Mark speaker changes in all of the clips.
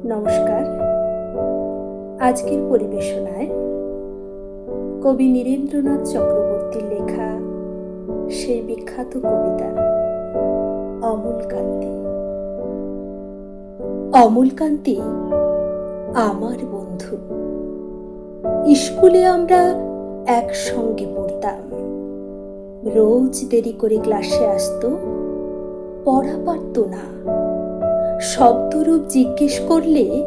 Speaker 1: নমস্কার। আজকের পরিবেশনায় কবি নীরেন্দ্রনাথ চক্রবর্তীর লেখা সেই বিখ্যাত কবিতা অমলকান্তি। অমলকান্তি আমার বন্ধু। স্কুলে আমরা একসঙ্গে পড়তাম। রোজ দেরি করে ক্লাসে আসতো, পড়া পারত না। শব্দরূপ জিজ্ঞেস করলে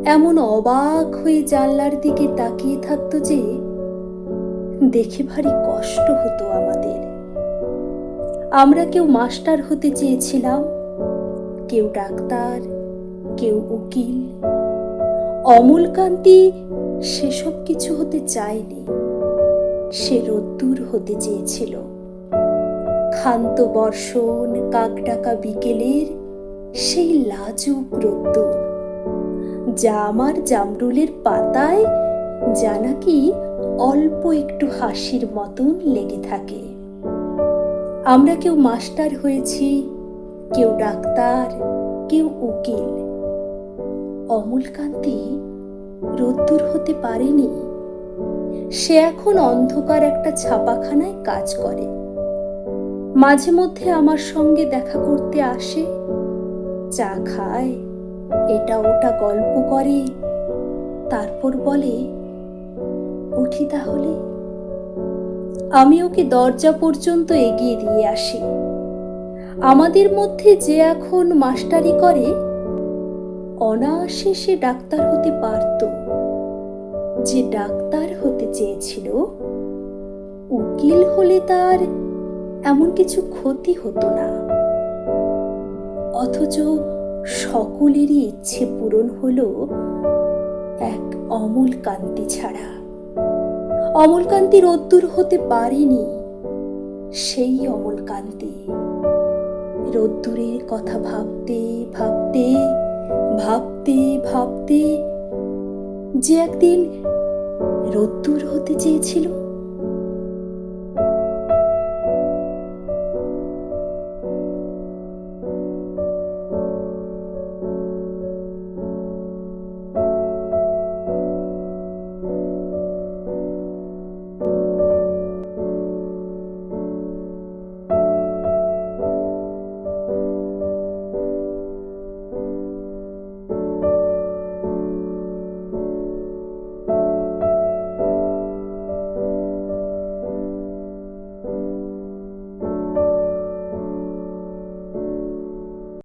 Speaker 1: এমন অবাক হয়ে জানলার দিকে তাকিয়ে থাকতো যে দেখে ভারী কষ্ট হতো আমাদের। আমরা কেউ মাস্টার হতে চেয়েছিলাম, কেউ ডাক্তার, কেউ উকিল। অমলকান্তি সেসব কিছু হতে চায়নি। সে রোদ্দুর হতে চেয়েছিল। ক্ষান্ত বর্ষণ, কাকডাকা বিকেলের সেই লাজুক রোদ্দুর, যা আমার জামরুলের পাতায় যা নাকি অল্প একটু হাসির মতন লেগে থাকে। আমরা কেউ মাস্টার হয়েছি, কেউ ডাক্তার, কেউ উকিল। অমলকান্তি রোদ্দুর হতে পারেনি। সে এখন অন্ধকার একটা ছাপাখানায় কাজ করে। মাঝে মধ্যে আমার সঙ্গে দেখা করতে আসে, চা খায়, এটা ওটা গল্প করে, তারপর বলে, উঠি তাহলে। আমি ওকে দরজা পর্যন্ত এগিয়ে দিয়ে আসি। আমাদের মধ্যে যে এখন মাস্টারি করে, অনায়াসে সে ডাক্তার হতে পারত। যে ডাক্তার হতে চেয়েছিল, উকিল হলে তার এমন কিছু ক্ষতি হতো না। অথচ সকলেরই ইচ্ছে পূরণ হলো এক অমলকান্তি ছাড়া। অমলকান্তি রোদ্দুর হতে পারেনি। সেই অমলকান্তি রোদ্দুরের কথা ভাবতে ভাবতে ভাবতে ভাবতে যে একদিন রোদ্দুর হতে চেয়েছিল।